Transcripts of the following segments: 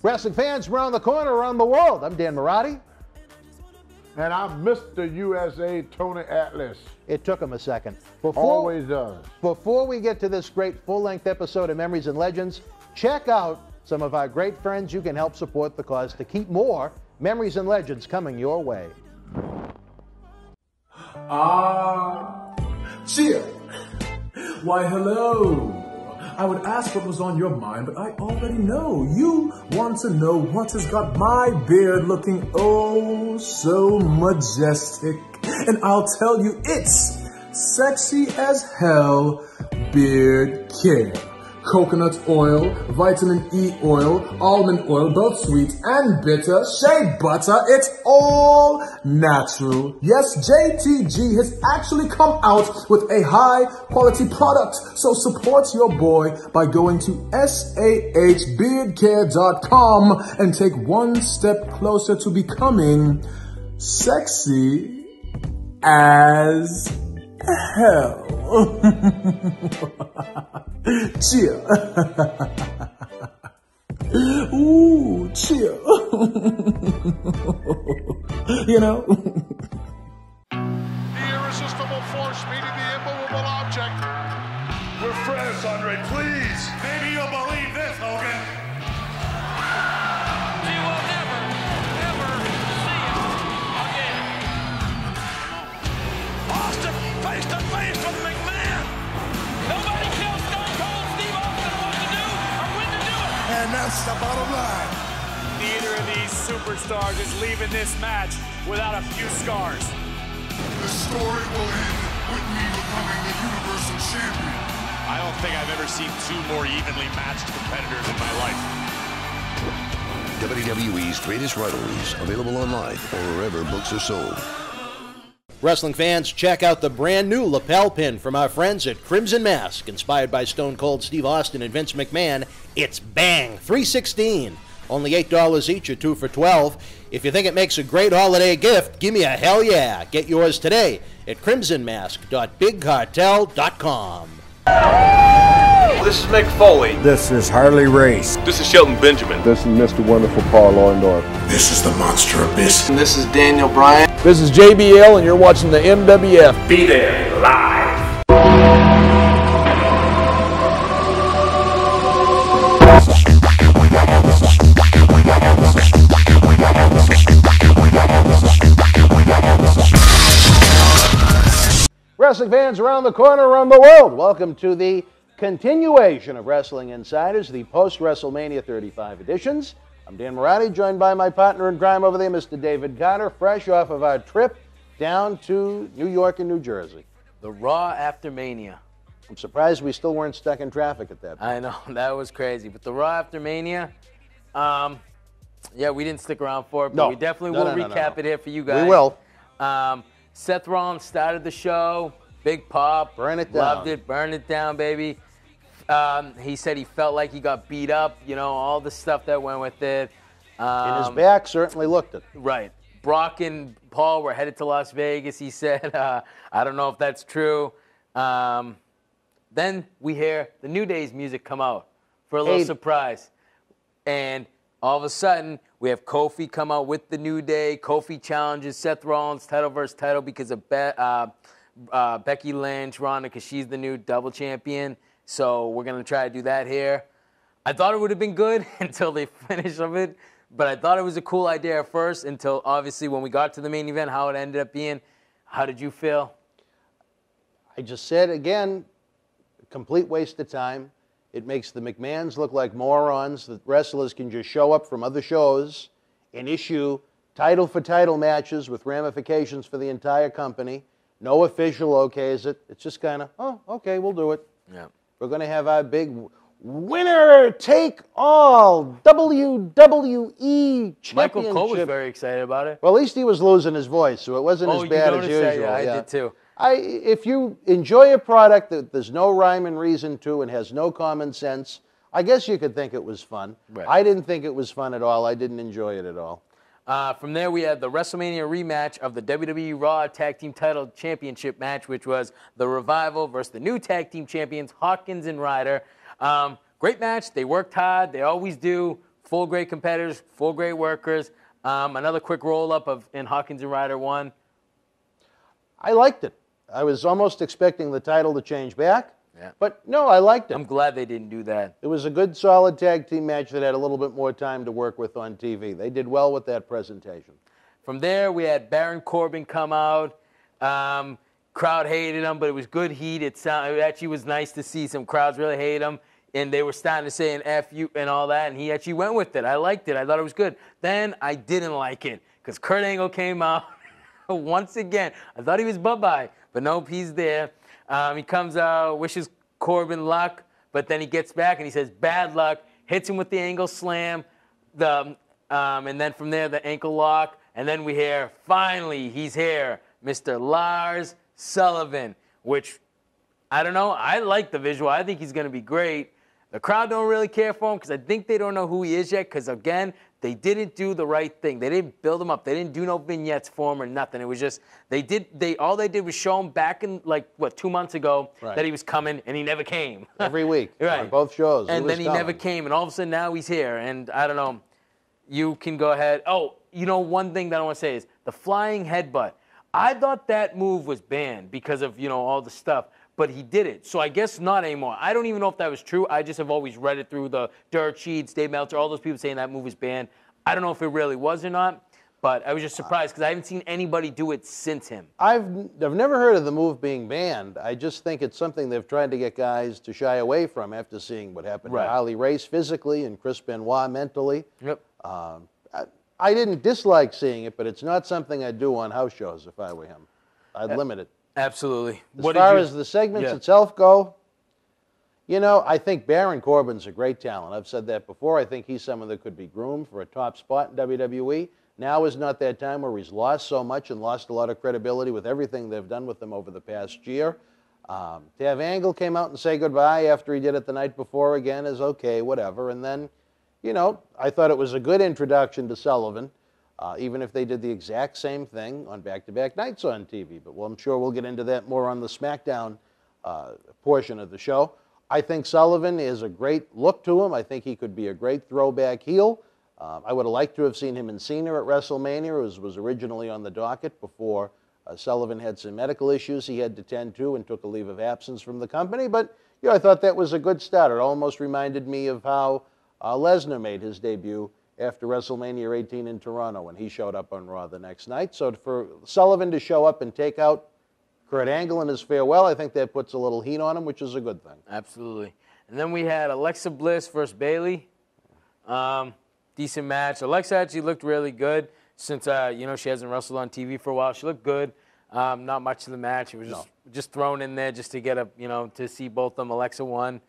Wrestling fans from around the corner, around the world, I'm Dan Maurice. And I'm Mr. USA, Tony Atlas. It took him a second. Always does. Before we get to this great full-length episode of Memories and Legends, check out some of our great friends you can help support the cause to keep more Memories and Legends coming your way. Cheer. Why, hello. I would ask what was on your mind, but I already know. You want to know what has got my beard looking oh so majestic. And I'll tell you, it's sexy as hell beard care. Coconut oil, vitamin E oil, almond oil, both sweet and bitter, shea butter, it's all natural. Yes, JTG has actually come out with a high quality product. So support your boy by going to sahbeardcare.com and take one step closer to becoming sexy as hell. Cheer. Ooh, cheer. You know? The irresistible force meeting the immovable object. We're friends, Andre, please. Maybe you'll believe this, Hogan. You will never, ever see it again. Austin face to face with McMahon. Nobody tells Stone Cold Steve Austin what to do or when to do it. And that's the bottom line. Neither of these superstars is leaving this match without a few scars. The story will end with me becoming the Universal Champion. I don't think I've ever seen two more evenly matched competitors in my life. WWE's greatest rivalries, available online or wherever books are sold. Wrestling fans, check out the brand new lapel pin from our friends at Crimson Mask. Inspired by Stone Cold Steve Austin and Vince McMahon, it's Bang 316. Only $8 each or 2 for $12. If you think it makes a great holiday gift, give me a hell yeah. Get yours today at crimsonmask.bigcartel.com. This is Mick Foley. This is Harley Race. This is Shelton Benjamin. This is Mr. Wonderful Paul Orndorff. This is the Monster Abyss. And this is Daniel Bryan. This is JBL, and you're watching the MWF. Be there live. Wrestling fans around the corner, around the world, welcome to the continuation of Wrestling Insiders, the post-WrestleMania 35 editions. I'm Dan Maurice, joined by my partner in crime over there, Mr. David Carter, fresh off of our trip down to New York and New Jersey. The Raw after Mania. I'm surprised we still weren't stuck in traffic at that point. I know, that was crazy. But the Raw after Mania, yeah, we didn't stick around for it, but we definitely will recap it here for you guys. We will. Seth Rollins started the show, big pop. Burn it down. Loved it, burn it down, baby. He said he felt like he got beat up, you know, all the stuff that went with it. And his back certainly looked it. Right. Brock and Paul were headed to Las Vegas, he said. I don't know if that's true. Then we hear the New Day's music come out for a little surprise. And all of a sudden, we have Kofi come out with the New Day. Kofi challenges Seth Rollins title versus title because of Becky Lynch, Ronda, because she's the new double champion. So we're going to try to do that here. I thought it would have been good until they finished of it. But I thought it was a cool idea at first until, obviously, when we got to the main event, how it ended up being. How did you feel? I just said, again, complete waste of time. It makes the McMahons look like morons. The wrestlers can just show up from other shows and issue title-for-title matches with ramifications for the entire company. No official okays it. It's just kind of, oh, okay, we'll do it. Yeah. We're going to have our big winner-take-all WWE Championship. Michael Cole was very excited about it. Well, at least he was losing his voice, so it wasn't as bad as usual. That, yeah, I did too. If you enjoy a product that there's no rhyme and reason to and has no common sense, I guess you could think it was fun. Right. I didn't think it was fun at all. I didn't enjoy it at all. From there, we had the WrestleMania rematch of the WWE Raw Tag Team Title Championship match, which was the Revival versus the new Tag Team Champions, Hawkins and Ryder. Great match. They worked hard. They always do. 4 great competitors, 4 great workers. Another quick roll-up in Hawkins and Ryder 1. I liked it. I was almost expecting the title to change back. Yeah. But no, I liked it. I'm glad they didn't do that. It was a good, solid tag team match that had a little bit more time to work with on TV. They did well with that presentation. From there, we had Baron Corbin come out. Crowd hated him, but it was good heat. It actually was nice to see some crowds really hate him, and they were starting to say an F you and all that, and he actually went with it. I liked it. I thought it was good. Then I didn't like it because Kurt Angle came out once again. I thought he was bye-bye, but nope, he's there. He comes out, wishes Corbin luck, but then he gets back and he says, bad luck, hits him with the Angle slam, and then from there, the ankle lock, and then we hear, finally, he's here, Mr. Lars Sullivan, which, I don't know, I like the visual. I think he's going to be great. The crowd don't really care for him because I think they don't know who he is yet because, again, they didn't do the right thing. They didn't build him up. They didn't do no vignettes for him or nothing. It was just, all they did was show him back in, 2 months ago that he was coming, and he never came. Every week right. on both shows. And then he never came, and all of a sudden now he's here. And I don't know. You can go ahead. Oh, one thing that I want to say is the flying headbutt. I thought that move was banned because of, all the stuff. But he did it. So I guess not anymore. I don't even know if that was true. I just have always read it through the dirt sheets, Dave Meltzer, all those people saying that move was banned. I don't know if it really was or not, but I was just surprised because I haven't seen anybody do it since him. I've never heard of the move being banned. I just think it's something they've tried to get guys to shy away from after seeing what happened to Harley Race physically and Chris Benoit mentally. Yep. I didn't dislike seeing it, but it's not something I'd do on house shows if I were him. I'd limit it. Absolutely. As far as the segments itself go, I think Baron Corbin's a great talent. I've said that before. I think he's someone that could be groomed for a top spot in WWE. Now is not that time where he's lost so much and lost a lot of credibility with everything they've done with him over the past year. To have Angle came out and say goodbye after he did it the night before again is okay, whatever. And then, I thought it was a good introduction to Sullivan. Even if they did the exact same thing on back-to-back nights on TV. But I'm sure we'll get into that more on the SmackDown portion of the show. I think Sullivan is a great look to him. I think he could be a great throwback heel. I would have liked to have seen him in Cena at WrestleMania, as was originally on the docket before Sullivan had some medical issues he had to tend to and took a leave of absence from the company. But I thought that was a good start. It almost reminded me of how Lesnar made his debut after WrestleMania 18 in Toronto when he showed up on Raw the next night. So for Sullivan to show up and take out Kurt Angle in his farewell, I think that puts a little heat on him, which is a good thing. Absolutely. And then we had Alexa Bliss versus Bayley. Decent match. Alexa actually looked really good since, she hasn't wrestled on TV for a while. She looked good. Not much of the match. It was just thrown in there just to get to see both of them. Alexa won.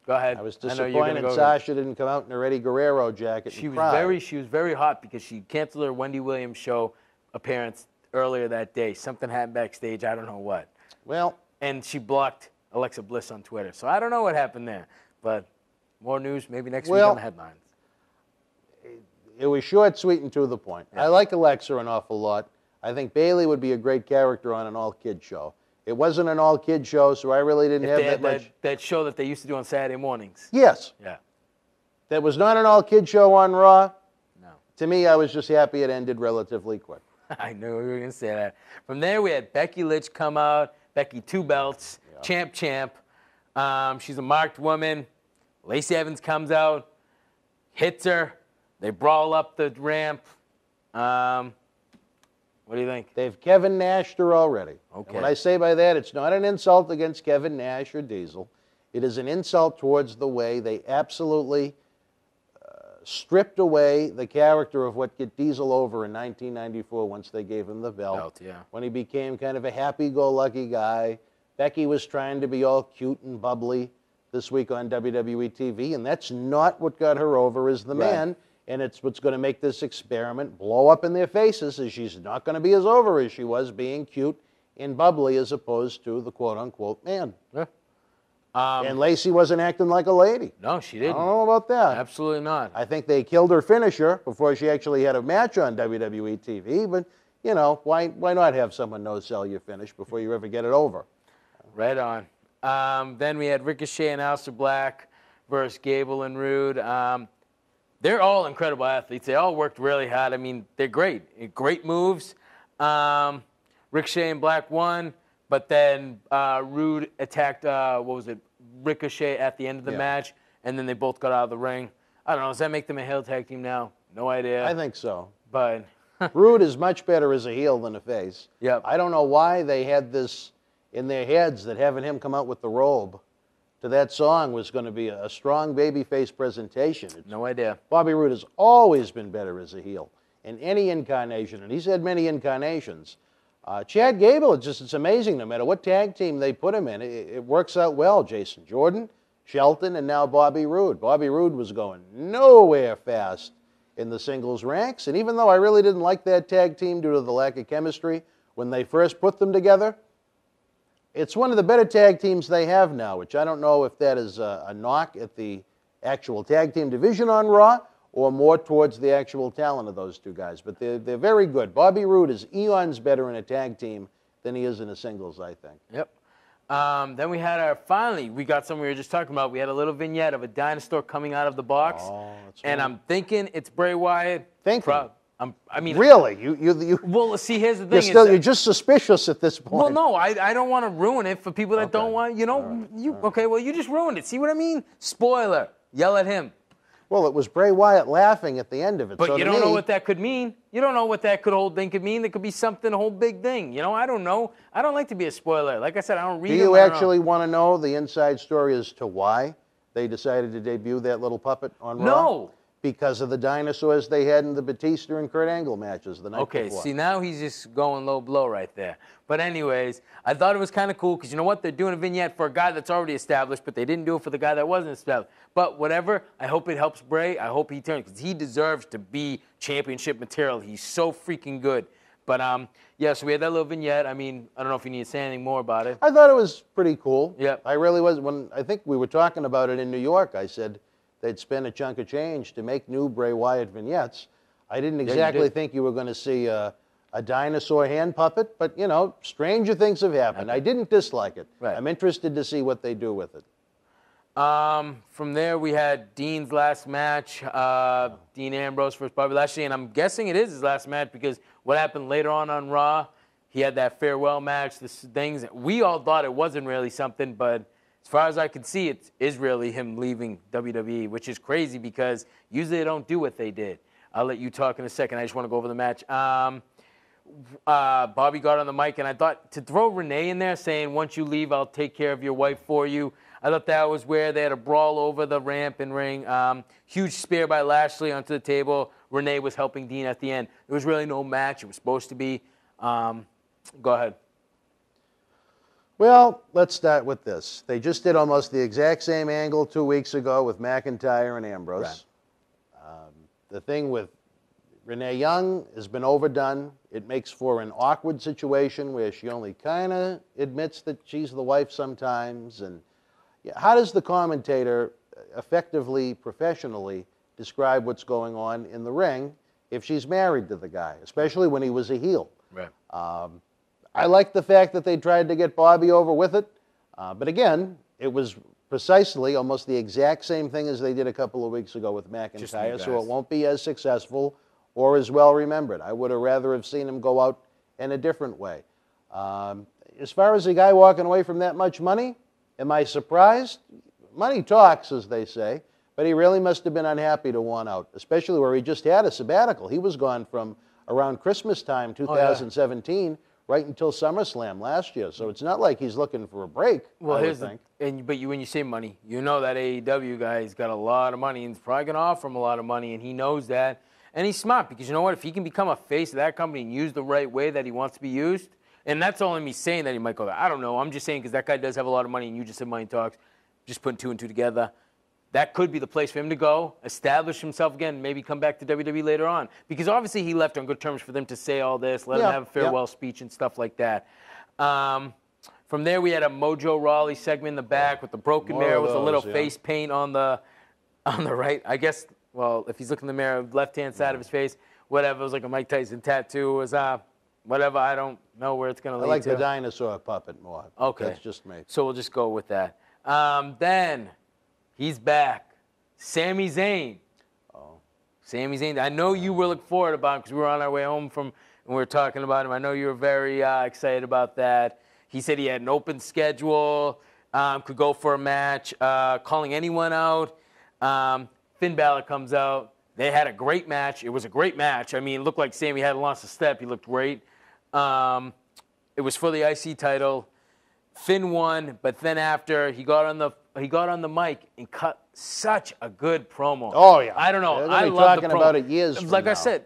Go ahead. I was disappointed Sasha didn't come out in her Eddie Guerrero jacket. She was very hot because she canceled her Wendy Williams show appearance earlier that day. Something happened backstage. I don't know what. Well, and she blocked Alexa Bliss on Twitter. So I don't know what happened there. But more news maybe next week on the headlines. It was short, sweet, and to the point. Yeah. I like Alexa an awful lot. I think Bayley would be a great character on an all-kid show. It wasn't an all-kid show, so I really didn't have that much. That show that they used to do on Saturday mornings. Yes. Yeah. That was not an all-kid show on Raw. No. To me, I was just happy it ended relatively quick. I knew we were going to say that. From there, we had Becky Lynch come out. Becky, 2 belts. Yeah. Champ. She's a marked woman. Lacey Evans comes out, hits her. They brawl up the ramp. What do you think? They've Kevin Nashed her already. Okay. And when I say by that, it's not an insult against Kevin Nash or Diesel. It is an insult towards the way they absolutely stripped away the character of what get Diesel over in 1994 once they gave him the belt. When he became kind of a happy-go-lucky guy. Becky was trying to be all cute and bubbly this week on WWE TV, and that's not what got her over as the man. And it's what's going to make this experiment blow up in their faces, is she's not going to be as over as she was being cute and bubbly as opposed to the quote-unquote man. Yeah. And Lacey wasn't acting like a lady. No, she didn't. I don't know about that. Absolutely not. I think they killed her finisher before she actually had a match on WWE TV, but, why not have someone no-sell your finish before you ever get it over? Right on. Then we had Ricochet and Aleister Black versus Gable and Rude. they're all incredible athletes. They all worked really hard. I mean, they're great. Great moves. Ricochet and Black won, but then Rude attacked, Ricochet at the end of the match, and then they both got out of the ring. I don't know. Does that make them a heel tag team now? No idea. I think so. But Rude is much better as a heel than a face. Yep. I don't know why they had this in their heads that having him come out with the robe to that song was going to be a strong babyface presentation. No idea. Bobby Roode has always been better as a heel in any incarnation, and he's had many incarnations. Chad Gable, it's amazing. No matter what tag team they put him in, it works out well. Jason Jordan, Shelton, and now Bobby Roode. Bobby Roode was going nowhere fast in the singles ranks, and even though I really didn't like that tag team due to the lack of chemistry when they first put them together, it's one of the better tag teams they have now, which I don't know if that is a knock at the actual tag team division on Raw or more towards the actual talent of those two guys. But they're very good. Bobby Roode is eons better in a tag team than he is in a singles, I think. Yep. Then we had finally, we got something we were just talking about. We had a little vignette of a dinosaur coming out of the box. Oh, that's and right. I'm thinking it's Bray Wyatt. Really? Well, see, here's the thing. You're just suspicious at this point. Well, no, I don't want to ruin it for people that don't want, okay, well, you just ruined it. See what I mean? Spoiler. Yell at him. Well, it was Bray Wyatt laughing at the end of it. But you don't know what that could mean. You don't know what that whole thing could mean. There could be something, a whole big thing. I don't know. I don't like to be a spoiler. Like I said, I don't read. Do you actually want to know the inside story as to why they decided to debut that little puppet on Raw? No. Because of the dinosaurs they had in the Batista and Kurt Angle matches the night before. Okay, see, now he's just going low blow right there. But anyways, I thought it was kind of cool because you know what? They're doing a vignette for a guy that's already established, but they didn't do it for the guy that wasn't established. But whatever, I hope it helps Bray. I hope he turns because he deserves to be championship material. He's so freaking good. But, yeah, so we had that little vignette. I mean, I don't know if you need to say anything more about it. I thought it was pretty cool. Yeah. I really was. When I think we were talking about it in New York, I said they'd spend a chunk of change to make new Bray Wyatt vignettes. I didn't exactly think you were going to see a dinosaur hand puppet, but, stranger things have happened. Okay. I didn't dislike it. Right. I'm interested to see what they do with it. From there, we had Dean's last match, Dean Ambrose versus Bobby Lashley, and I'm guessing it is his last match because what happened later on Raw, he had that farewell match, things. We all thought it wasn't really something, but as far as I could see, it is really him leaving WWE, which is crazy because usually they don't do what they did. I'll let you talk in a second. I just want to go over the match. Bobby got on the mic, and I thought to throw Renee in there saying, once you leave, I'll take care of your wife for you. I thought that was where they had a brawl over the ramp and ring. Huge spear by Lashley onto the table. Renee was helping Dean at the end. There was really no match. It was supposed to be. Go ahead. Well, let's start with this. They just did almost the exact same angle 2 weeks ago with McIntyre and Ambrose. Right. The thing with Renee Young has been overdone. It makes for an awkward situation where she only kind of admits that she's the wife sometimes. And how does the commentator effectively, professionally describe what's going on in the ring if she's married to the guy, especially when he was a heel? Right. I like the fact that they tried to get Bobby over with it. But again, it was precisely almost the exact same thing as they did a couple of weeks ago with McIntyre, so it won't be as successful or as well remembered. I would have rather have seen him go out in a different way. As far as a guy walking away from that much money, am I surprised? Money talks, as they say, but he really must have been unhappy to want out, especially where he just had a sabbatical. He was gone from around Christmas time, 2017, right until SummerSlam last year. So it's not like he's looking for a break, well, I would think. But when you say money, you know that AEW guy's got a lot of money and he's probably going to offer him a lot of money, and he knows that. And he's smart because you know what? If he can become a face of that company and use the right way that he wants to be used, and that's only me saying that he might go there. I don't know. I'm just saying because that guy does have a lot of money, and you just said money talks. Just putting two and two together. That could be the place for him to go, establish himself again, maybe come back to WWE later on. Because obviously he left on good terms for them to say all this, let him have a farewell speech and stuff like that. From there, we had a Mojo Rawley segment in the back with the broken mirror with a little face paint on the right. I guess, well, if he's looking in the mirror, left-hand side of his face, whatever. It was like a Mike Tyson tattoo. It was whatever. I don't know where it's going to lead to. I like the dinosaur puppet more. Okay. That's just me. So we'll just go with that. Then he's back. Sami Zayn. Sami Zayn. I know you were looking forward about him because we were on our way home from and we were talking about him. I know you were very excited about that. He said he had an open schedule, could go for a match, calling anyone out. Finn Balor comes out. They had a great match. It was a great match. I mean, it looked like Sami hadn't lost a step. He looked great. It was for the IC title. Finn won, but then after he got on the mic and cut such a good promo. Oh yeah. I don't know. They're I be love talking the promo. about it years from Like now. I said,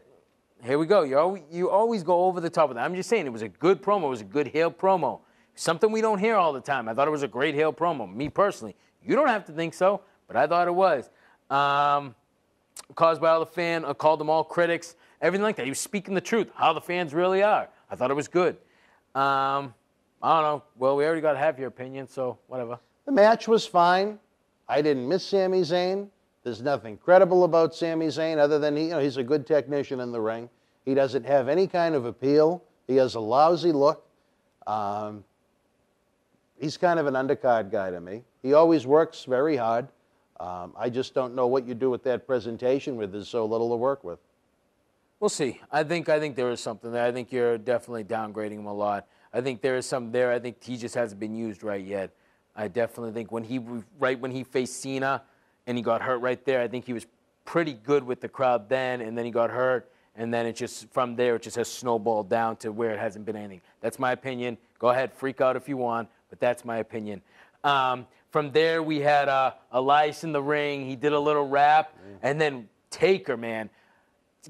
here we go. You always go over the top of that. I'm just saying it was a good promo. It was a good heel promo. Something we don't hear all the time. I thought it was a great heel promo. Me personally. You don't have to think so, but I thought it was. Caused by all the fan, called them all critics, everything like that. He was speaking the truth, how the fans really are. I thought it was good. I don't know. Well, we already got to have your opinion, so whatever. The match was fine. I didn't miss Sami Zayn. There's nothing credible about Sami Zayn other than he's a good technician in the ring. He doesn't have any kind of appeal. He has a lousy look. He's kind of an undercard guy to me. He always works very hard. I just don't know what you do with that presentation where there's so little to work with. We'll see. I think there is something there. I think you're definitely downgrading him a lot. I think there is something there. I think he just hasn't been used right yet. I definitely think when he faced Cena and he got hurt right there, I think he was pretty good with the crowd then, and then he got hurt, and then it just from there it just has snowballed down to where it hasn't been anything. That's my opinion. Go ahead, freak out if you want, but that's my opinion. From there we had Elias in the ring. He did a little rap, and then Taker, man,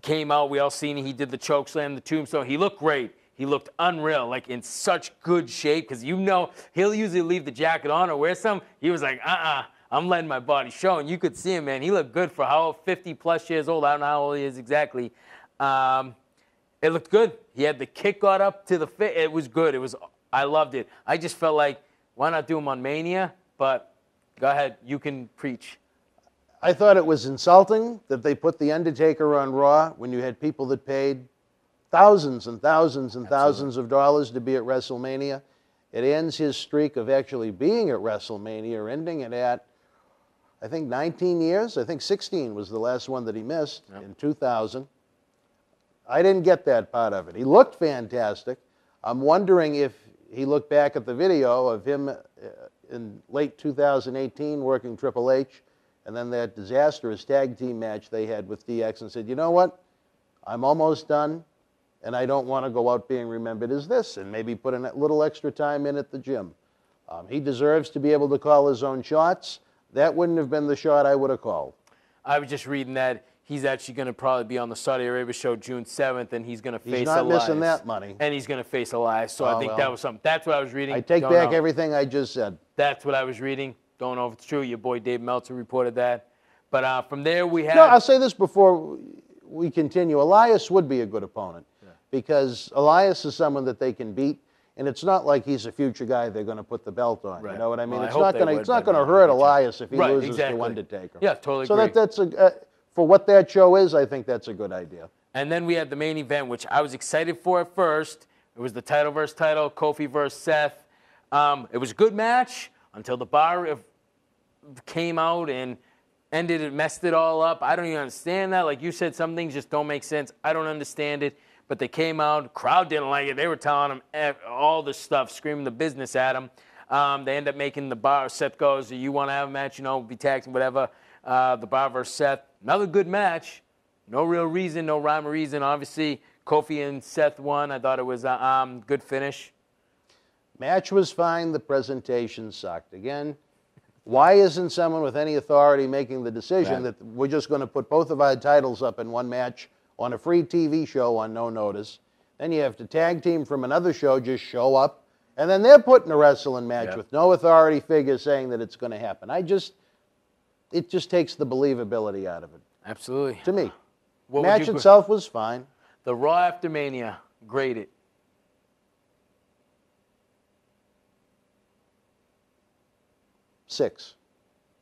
came out. We all seen he did the choke slam, the tombstone. He looked great. He looked unreal, like in such good shape, because he'll usually leave the jacket on or wear some. He was like, I'm letting my body show. And you could see him, man. He looked good for 50-plus years old. I don't know how old he is exactly. It looked good. He had the kick got up to the fit. It was good. I loved it. I just felt like, why not do him on Mania? But go ahead. You can preach. I thought it was insulting that they put The Undertaker on Raw when you had people that paid thousands and thousands and thousands of dollars to be at WrestleMania. It ends his streak of actually being at WrestleMania, ending it at, I think, 19 years. I think 16 was the last one that he missed in 2000. I didn't get that part of it. He looked fantastic. I'm wondering if he looked back at the video of him in late 2018 working Triple H, and then that disastrous tag team match they had with DX, and said, you know what? I'm almost done, and I don't want to go out being remembered as this, and maybe put in a little extra time in at the gym. He deserves to be able to call his own shots. That wouldn't have been the shot I would have called. I was just reading that he's actually going to probably be on the Saudi Arabia show June 7th, and he's going to face Elias. He's not missing that money. And he's going to face Elias, so I think that was something. That's what I was reading. I take back everything I just said. That's what I was reading. Don't know if it's true. Your boy Dave Meltzer reported that. But from there we have... No, I'll say this before we continue. Elias would be a good opponent because Elias is someone that they can beat, and it's not like he's a future guy they're going to put the belt on. Right. You know what I mean? Well, it's not going to hurt Elias if he loses to Undertaker. Yeah, totally so agree. That's for what that show is, I think that's a good idea. And then we had the main event, which I was excited for at first. It was the title versus title, Kofi versus Seth. It was a good match until the bar came out and ended it, messed it all up. I don't even understand that. Like you said, some things just don't make sense. I don't understand it. But they came out. Crowd didn't like it. They were telling them all this stuff, screaming the business at them. They end up making the bar. Seth goes, you want to have a match, be taxed, whatever. The bar versus Seth. Another good match. No real reason, no rhyme or reason. Obviously, Kofi and Seth won. I thought it was a good finish. Match was fine. The presentation sucked. Again, why isn't someone with any authority making the decision that we're just going to put both of our titles up in one match on a free TV show on no notice? Then you have to tag team from another show, just show up, and then they're putting a wrestling match with no authority figure saying that it's going to happen. It just takes the believability out of it. Absolutely. To me. The match itself was fine. The Raw after Mania, graded. Six.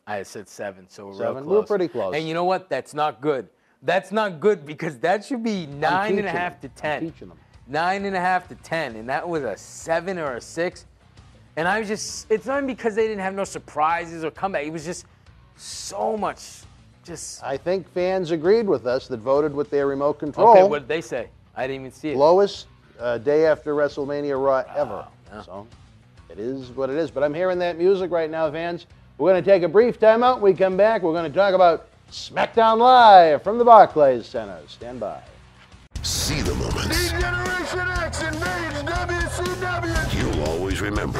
I said 7, so we're 7. real close. We were pretty close. And you know what? That's not good. That's not good because that should be 9.5 to 10. I'm teaching them. 9.5 to 10, and that was a 7 or a 6. And I was just, it's not because they didn't have no surprises or comeback. It was just so much I think fans agreed with us that voted with their remote control. Okay, what did they say? I didn't even see it. Lowest day after WrestleMania Raw ever. Yeah. So it is what it is. But I'm hearing that music right now, fans. We're going to take a brief timeout. When we come back, we're going to talk about SmackDown Live from the Barclays Center. Stand by. See the moments Generation X invades WCW. you'll always remember.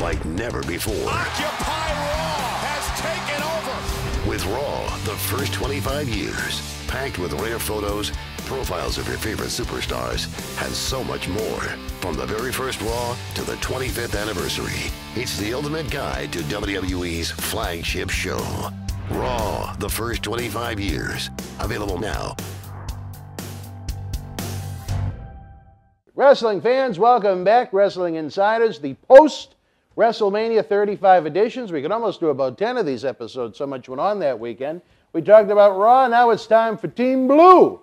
Like never before. Occupy Raw has taken over. With Raw, the first 25 years, packed with rare photos, profiles of your favorite superstars, and so much more. From the very first Raw to the 25th anniversary, it's the ultimate guide to WWE's flagship show. Raw, the first 25 years. Available now. Wrestling fans, welcome back. Wrestling Insiders, the post-WrestleMania 35 editions. We could almost do about 10 of these episodes, so much went on that weekend. We talked about Raw. Now it's time for Team Blue.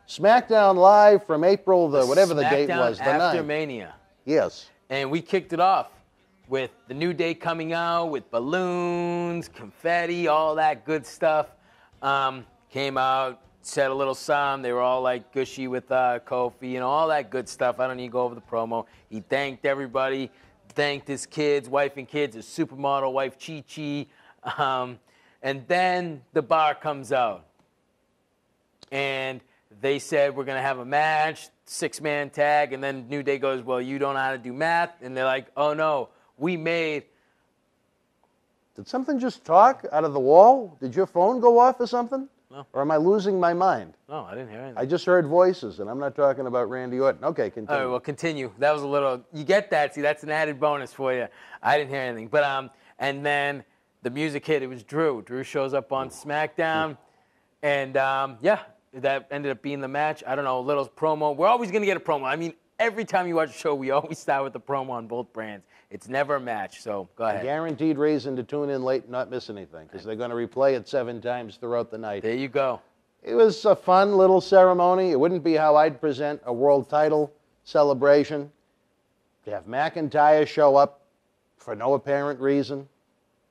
SmackDown Live from April, whatever the date was, the 9th. After Mania. Yes. And we kicked it off with the New Day coming out with balloons, confetti, all that good stuff. Came out, said a little something. They were all like gushy with Kofi and all that good stuff. I don't need to go over the promo. He thanked everybody, thanked his kids, wife and kids, his supermodel wife Chi-Chi. And then the bar comes out. And they said, we're going to have a match, 6-man tag. And then New Day goes, well, you don't know how to do math. And they're like, oh, no, we made. Did something just talk out of the wall? Did your phone go off or something? No. Or am I losing my mind? No, I didn't hear anything. I just heard voices, and I'm not talking about Randy Orton. Okay, continue. All right, well, continue. That was a little, you get that. See, that's an added bonus for you. I didn't hear anything. But, and then the music hit. It was Drew. Drew shows up on SmackDown. And, yeah, that ended up being the match. I don't know, a little promo. We're always going to get a promo. I mean, every time you watch a show, we always start with the promo on both brands. It's never a match, so go ahead. A guaranteed reason to tune in late and not miss anything, because they're going to replay it 7 times throughout the night. There you go. It was a fun little ceremony. It wouldn't be how I'd present a world title celebration. To have McIntyre show up for no apparent reason,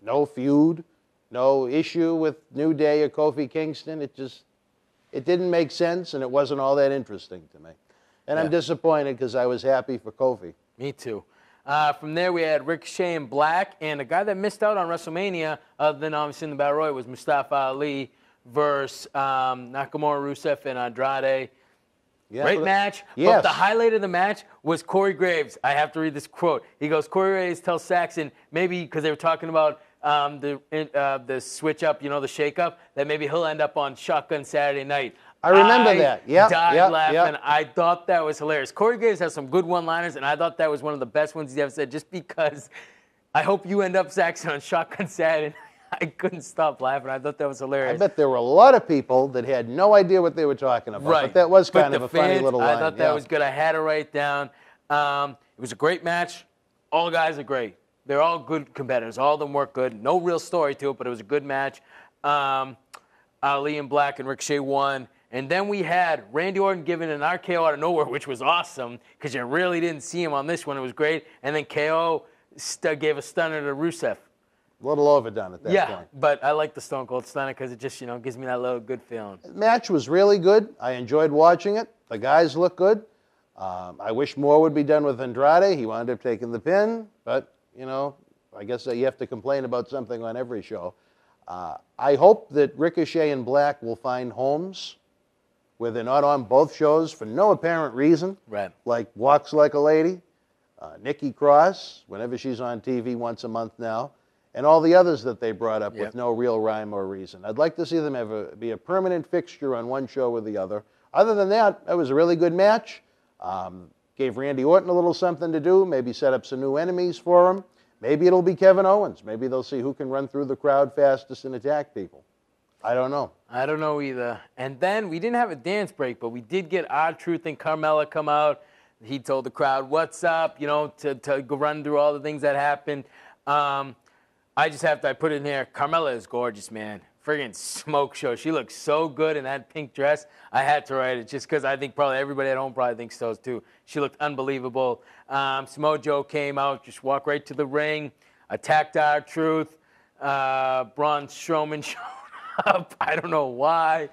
no feud, no issue with New Day or Kofi Kingston, it didn't make sense, and it wasn't all that interesting to me. And I'm disappointed because I was happy for Kofi. Me too. From there, we had Ricochet and Black, and the guy that missed out on WrestleMania, other than obviously in the Battle Royal, was Mustafa Ali versus Nakamura, Rusev, and Andrade. Yeah, great match. Yes. But the highlight of the match was Corey Graves. I have to read this quote. He goes, Corey Graves tells Saxon, maybe because they were talking about the switch up, you know, the shake up, that maybe he'll end up on Shotgun Saturday Night. I remember that. Yeah. Died laughing. I thought that was hilarious. Corey Graves has some good one-liners, and I thought that was one of the best ones he's ever said, just because I hope you end up, Saxon, on Shotgun Saturday. I couldn't stop laughing. I thought that was hilarious. I bet there were a lot of people that had no idea what they were talking about. Right. But that was kind of a funny little line. I thought that was good. I had to write down. It was a great match. All guys are great. They're all good competitors. All of them work good. No real story to it, but it was a good match. Ali and Black and Ricochet won. And then we had Randy Orton giving an RKO out of nowhere, which was awesome because you really didn't see him on this one. It was great. And then KO gave a stunner to Rusev. A little overdone at that point. Yeah, but I like the Stone Cold Stunner because it just, gives me that little good feeling. The match was really good. I enjoyed watching it. The guys look good. I wish more would be done with Andrade. He wound up taking the pin, but, I guess you have to complain about something on every show. I hope that Ricochet and Black will find homes where they're not on both shows for no apparent reason. Right. Like Walks Like a Lady, Nikki Cross, whenever she's on TV once a month now, and all the others that they brought up with no real rhyme or reason. I'd like to see them be a permanent fixture on one show or the other. Other than that, it was a really good match. Gave Randy Orton a little something to do, maybe set up some new enemies for him. Maybe it'll be Kevin Owens. Maybe they'll see who can run through the crowd fastest and attack people. I don't know. I don't know either. And then we didn't have a dance break, but we did get R-Truth and Carmella come out. He told the crowd, what's up, to go run through all the things that happened. I put it in here, Carmella is gorgeous, man. Friggin' smoke show. She looks so good in that pink dress. I had to write it just because I think probably everybody at home probably thinks so too. She looked unbelievable. Samoa Joe came out, just walked right to the ring, attacked R-Truth. Braun Strowman showed up. I don't know why.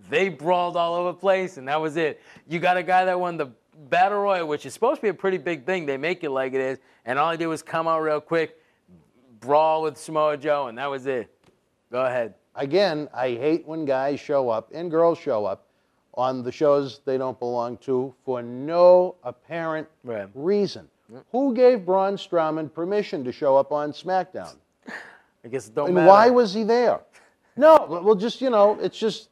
They brawled all over the place, and that was it. You got a guy that won the Battle Royal, which is supposed to be a pretty big thing. They make it like it is, and all he did was come out real quick, brawl with Samoa Joe, and that was it. Go ahead. Again, I hate when guys show up and girls show up on the shows they don't belong to for no apparent reason. Who gave Braun Strowman permission to show up on SmackDown? I guess it don't and matter. Why was he there? No, well, just, you know, it's just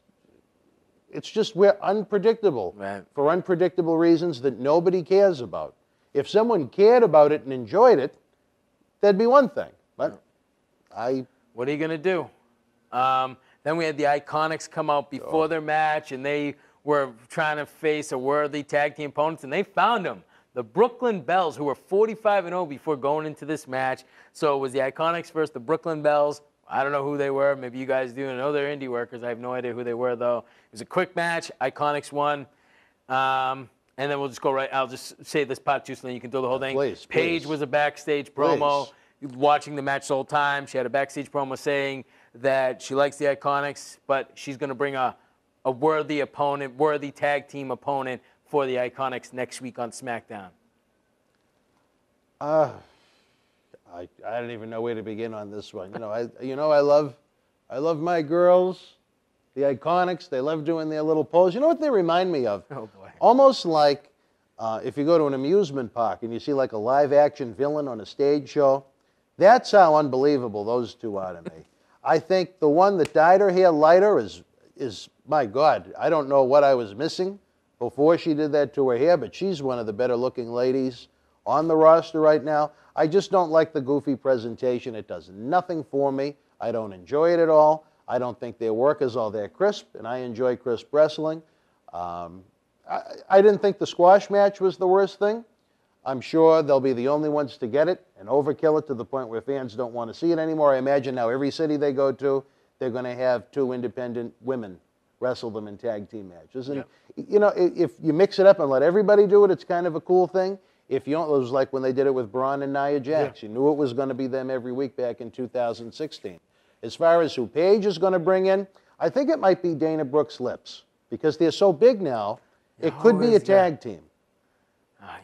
we're unpredictable for unpredictable reasons that nobody cares about. If someone cared about it and enjoyed it, that'd be one thing. But what are you going to do? Then we had the Iconics come out before their match, and they were trying to face a worthy tag team opponents, and they found them. The Brooklyn Bells, who were 45-0 before going into this match. So it was the Iconics versus the Brooklyn Bells. I don't know who they were. Maybe you guys do. I know they're indie workers. I have no idea who they were, though. It was a quick match. Iconics won. And then we'll just go right. I'll just say this part too, so then you can do the whole thing. Please, Paige was a backstage promo. Watching the match the whole time. She had a backstage promo saying that she likes the Iconics, but she's going to bring a worthy opponent, worthy tag team opponent for the Iconics next week on SmackDown. I don't even know where to begin on this one. I love my girls, the Iconics. They love doing their little pose. You know what they remind me of? Oh boy! Almost like if you go to an amusement park and you see like a live action villain on a stage show. That's how unbelievable those two are to me. I think the one that dyed her hair lighter is my God. I don't know what I was missing before she did that to her hair, but she's one of the better looking ladies on the roster right now. I just don't like the goofy presentation. It does nothing for me. I don't enjoy it at all. I don't think their work is all that crisp, and I enjoy crisp wrestling. I didn't think the squash match was the worst thing. I'm sure they'll be the only ones to get it and overkill it to the point where fans don't want to see it anymore. I imagine now every city they go to, they're going to have two independent women wrestle them in tag team matches. And, you know, if you mix it up and let everybody do it, it's kind of a cool thing. If you don't, it was like when they did it with Braun and Nia Jax. You knew it was going to be them every week back in 2016. As far as who Paige is going to bring in, I think it might be Dana Brooke's lips because they're so big now. It could be a tag team.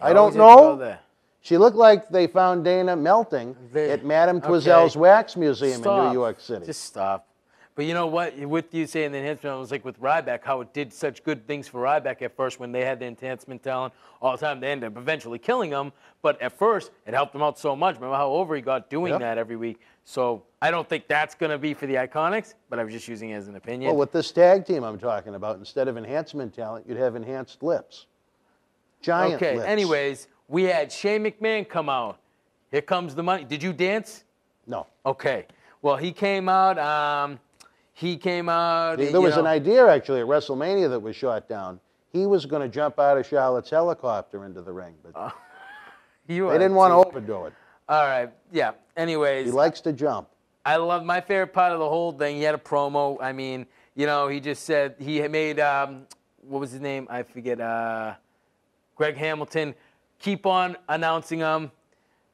I don't know. She looked like they found Dana melting at Madame Twizzell's Wax Museum in New York City. Just stop. But you know what? With you saying the enhancement, it was like with Ryback, how it did such good things for Ryback at first when they had the enhancement talent all the time. They ended up eventually killing him. But at first, it helped him out so much. Remember how over he got doing that every week. So I don't think that's going to be for the Iconics, but I was just using it as an opinion. Well, with this tag team I'm talking about, instead of enhancement talent, you'd have enhanced lips. Giant lips. Anyways, we had Shane McMahon come out. Here comes the money. Did you dance? No. Okay. Well, he came out. There was an idea, actually, at WrestleMania that was shot down. He was going to jump out of Charlotte's helicopter into the ring, but they didn't want to overdo it. All right. Yeah. Anyways. He likes to jump. I love my favorite part of the whole thing. He had a promo. I mean, you know, he just said he had made, what was his name? I forget. Greg Hamilton, keep on announcing them,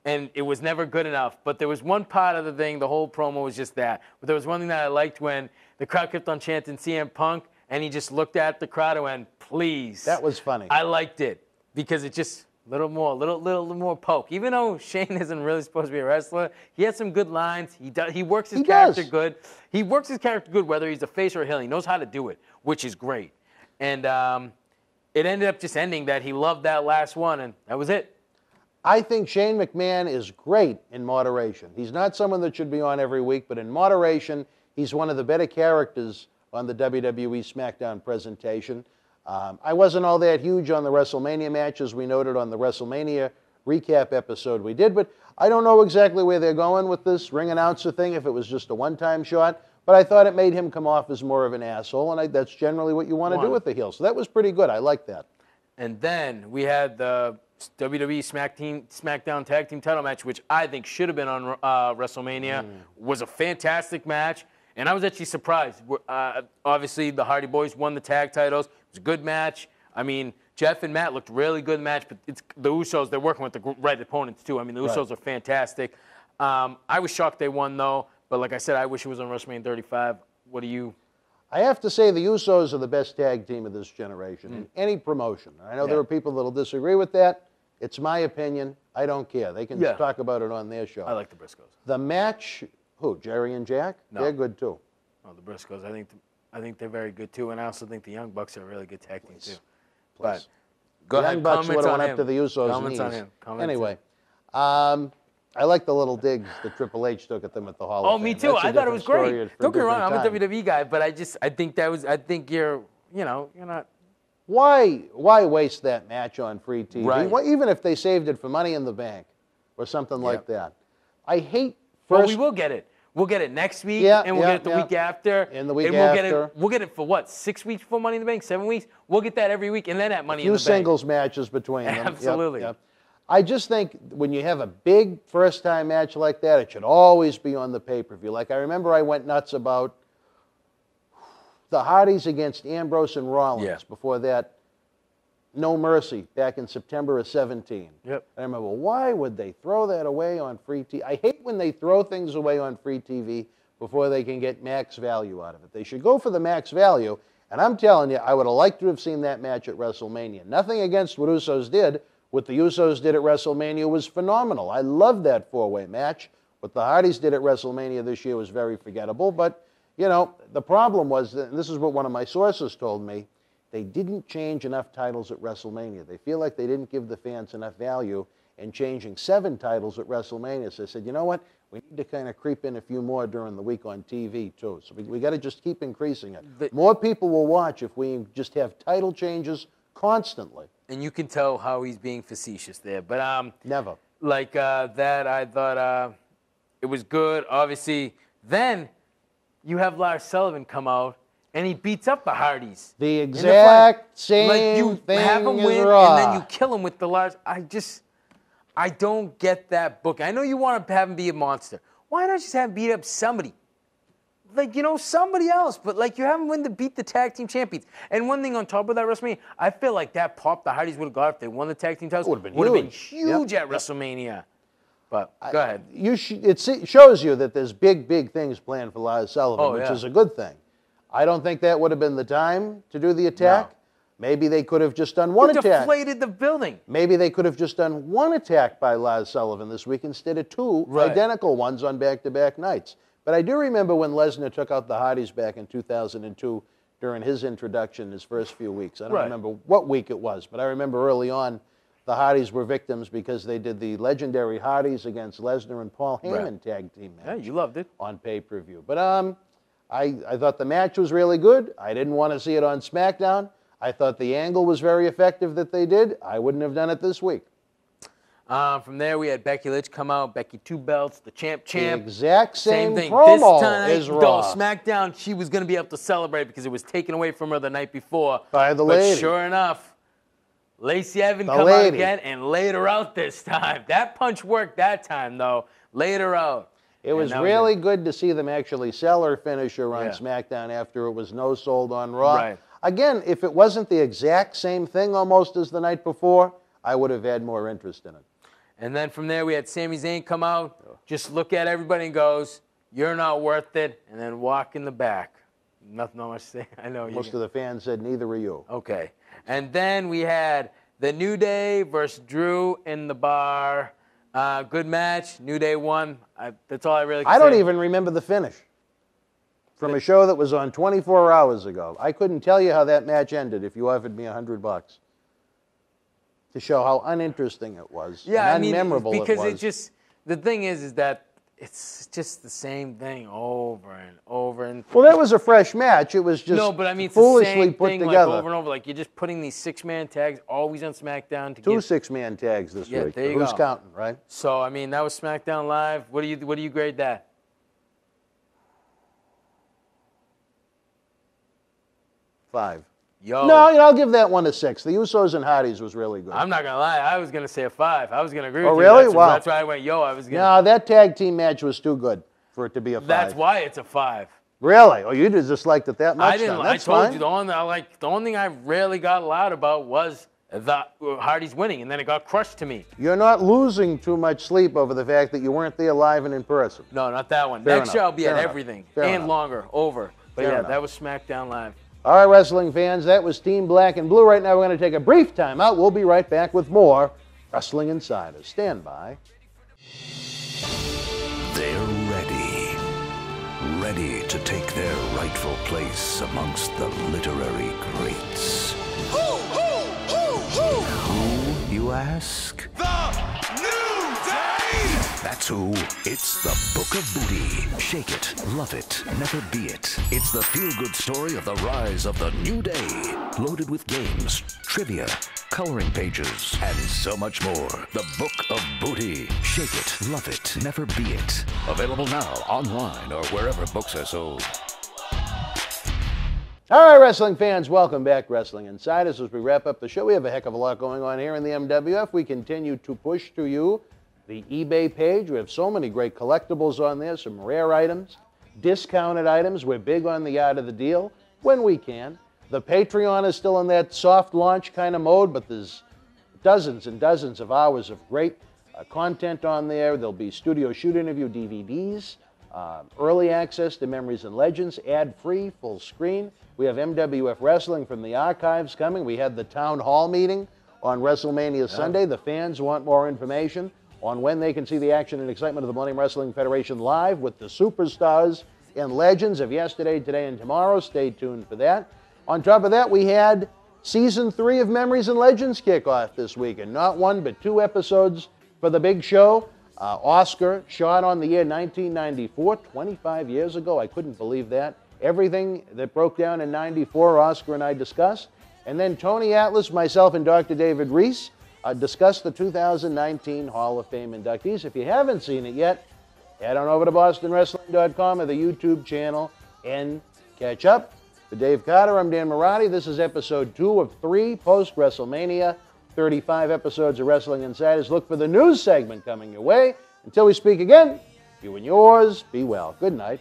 and it was never good enough. But there was one part of the thing, the whole promo was just that. But there was one thing that I liked when the crowd kept on chanting CM Punk, and he just looked at the crowd and went, please. That was funny. I liked it because it just a little more poke. Even though Shane isn't really supposed to be a wrestler, he has some good lines. He works his character good. He works his character good whether he's a face or a heel. He knows how to do it, which is great. And it ended up just ending that he loved that last one, and that was it. I think Shane McMahon is great in moderation. He's not someone that should be on every week, but in moderation, he's one of the better characters on the WWE SmackDown presentation. I wasn't all that huge on the WrestleMania matches we noted on the WrestleMania recap episode we did, but I don't know exactly where they're going with this ring announcer thing, if it was just a one-time shot. But I thought it made him come off as more of an asshole, and that's generally what you want to do with the heel. So that was pretty good. I like that. And then we had the WWE SmackDown Tag Team title match, which I think should have been on WrestleMania. Was a fantastic match, and I was actually surprised. Obviously, the Hardy Boys won the tag titles. It was a good match. I mean, Jeff and Matt looked really good in the match, but it's the Usos, they're working with the right opponents, too. I mean, the Usos are fantastic. I was shocked they won, though. But like I said, I wish it was on WrestleMania 35. What do you? I have to say the Usos are the best tag team of this generation in any promotion. I know there are people that will disagree with that. It's my opinion. I don't care. They can talk about it on their show. I like the Briscoes. The match, who, Jerry and Jack? No. They're good too. Oh, the Briscoes. I think they're very good too, and I also think the Young Bucks are a really good tag team too. But go ahead. Young Bucks would Comments have on went up him. to the Usos' Comments knees. on him. Comments Anyway, I like the little digs that Triple H took at them at the Hall of Fame. Oh, me too. That's a I thought it was different story great. for Don't get me wrong. different I'm a time. WWE guy, but I think you're not. Why waste that match on free TV? Right. Why, even if they saved it for Money in the Bank or something like that. I hate Well, first. we will get it. We'll get it next week, Yeah, and we'll get it the week after. And the week and we'll after. We'll get it for what? 6 weeks before Money in the Bank? 7 weeks? We'll get that every week, and then at Money in the few Bank. singles matches between them. Absolutely. Yep. I just think when you have a big first-time match like that, it should always be on the pay-per-view. Like I remember I went nuts about the Hardys against Ambrose and Rollins. Before that, No Mercy back in September of 17. Yep. I remember, why would they throw that away on free TV? I hate when they throw things away on free TV before they can get max value out of it. They should go for the max value, and I'm telling you, I would have liked to have seen that match at WrestleMania. Nothing against what Usos did. What the Usos did at WrestleMania was phenomenal. I loved that four-way match. What the Hardys did at WrestleMania this year was very forgettable, but, you know, the problem was, and this is what one of my sources told me, they didn't change enough titles at WrestleMania. They feel like they didn't give the fans enough value in changing 7 titles at WrestleMania. So they said, you know what? We need to kind of creep in a few more during the week on TV, too. So we got to just keep increasing it. More people will watch if we just have title changes constantly. And you can tell how he's being facetious there. But never. Like that, I thought it was good. Obviously, then you have Lars Sullivan come out, and he beats up the Hardys. The exact same like you thing have him as win, Raw. and then you kill him with the Lars. I don't get that book. I know you want to have him be a monster. Why not just have him beat up somebody? Like, you know, somebody else. But, like, you have him win to beat the tag team champions. And one thing on top of that, WrestleMania, I feel like that pop the Hardys would have got if they won the tag team titles. Would have been huge at WrestleMania. But go ahead. It shows you that there's big, big things planned for Lars Sullivan, which is a good thing. I don't think that would have been the time to do the attack. No. Maybe they could have just done one attack. Deflated the building. Maybe they could have just done one attack by Lars Sullivan this week instead of 2 identical ones on back-to-back nights. But I do remember when Lesnar took out the Hardys back in 2002 during his introduction, his first few weeks. I don't remember what week it was, but I remember early on the Hardys were victims because they did the legendary Hardys against Lesnar and Paul Heyman tag team match. Yeah, you loved it. On pay-per-view. But I thought the match was really good. I didn't want to see it on SmackDown. I thought the angle was very effective that they did. I wouldn't have done it this week. From there, we had Becky Lynch come out, Becky 2 belts, the champ. The exact same thing. promo This time, as Raw. SmackDown, she was going to be able to celebrate because it was taken away from her the night before. By the but lady. Sure enough, Lacey Evans come out again and laid her out this time. That punch worked that time, though. Laid her out. It was really good to see them actually sell her finisher on SmackDown after it was no-sold on Raw. Right. Again, if it wasn't the exact same thing almost as the night before, I would have had more interest in it. And then from there, we had Sami Zayn come out, just look at everybody and goes, "You're not worth it," and then walk in the back. Not much to say. I know. Most of the fans said, neither are you. Okay. And then we had the New Day versus Drew in the bar. Good match. New Day won. That's all I really can say. I don't even remember the finish from a show that was on 24 hours ago. I couldn't tell you how that match ended if you offered me $100 to show how uninteresting it was. Yeah, and unmemorable it was. Because it just, the thing is that it's just the same thing over and over and. Well, that was a fresh match. It was just foolishly put together. Like over and over. Like you're just putting these 6-man tags always on SmackDown to 2 6-man tags this week. There you Who's go. counting, right? So I mean, that was SmackDown Live. What do you grade that? Five. Yo. No, I'll give that one a 6. The Usos and Hardys was really good. I'm not gonna lie. I was gonna say a 5. I was gonna agree with you. you. Really? Wow. That's why I went. Yo, I was gonna. No, that tag team match was too good for it to be a 5. That's why it's a 5. Really? Oh, you just liked it that much? I didn't. Then. That's I told fine. you the only thing I really got loud about was I thought Hardy's winning, and then it got crushed to me. You're not losing too much sleep over the fact that you weren't there live and in person. No, not that one. Fair Next enough. year I'll be Fair at enough. everything Fair and enough. longer, over. But Fair yeah, enough. that was SmackDown Live. All right, wrestling fans, that was Team Black and Blue. Right now we're going to take a brief time out. We'll be right back with more Wrestling Insiders. Stand by. They're ready to take their rightful place amongst the literary greats. Who, you ask? The New Day! That's who. It's the Book of Booty. Shake it, love it, never be it. It's the feel-good story of the rise of the New Day. Loaded with games, trivia, coloring pages, and so much more. The Book of Booty. Shake it, love it, never be it. Available now, online, or wherever books are sold. All right, wrestling fans, welcome back, Wrestling Insiders. As we wrap up the show, we have a heck of a lot going on here in the MWF. We continue to push to you the eBay page. We have so many great collectibles on there, some rare items, discounted items. We're big on the art of the deal when we can. The Patreon is still in that soft launch kind of mode, but there's dozens and dozens of hours of great content on there. There'll be studio shoot interview DVDs, early access to Memories and Legends, ad-free, full screen. We have MWF Wrestling from the archives coming. We had the town hall meeting on WrestleMania Sunday. The fans want more information on when they can see the action and excitement of the Millennium Wrestling Federation live with the superstars and legends of yesterday, today, and tomorrow. Stay tuned for that. On top of that, we had Season 3 of Memories and Legends kick off this week, and not one but 2 episodes for the big show. Oscar shot on the year 1994, 25 years ago. I couldn't believe that. Everything that broke down in 94, Oscar and I discussed. And then Tony Atlas, myself, and Dr. David Reese discussed the 2019 Hall of Fame inductees. If you haven't seen it yet, head on over to BostonWrestling.com or the YouTube channel and catch up. For Dave Carter, I'm Dan Marotti. This is episode 2 of 3 post-WrestleMania. 35 episodes of Wrestling Insiders. Look for the news segment coming your way. Until we speak again, you and yours be well. Good night.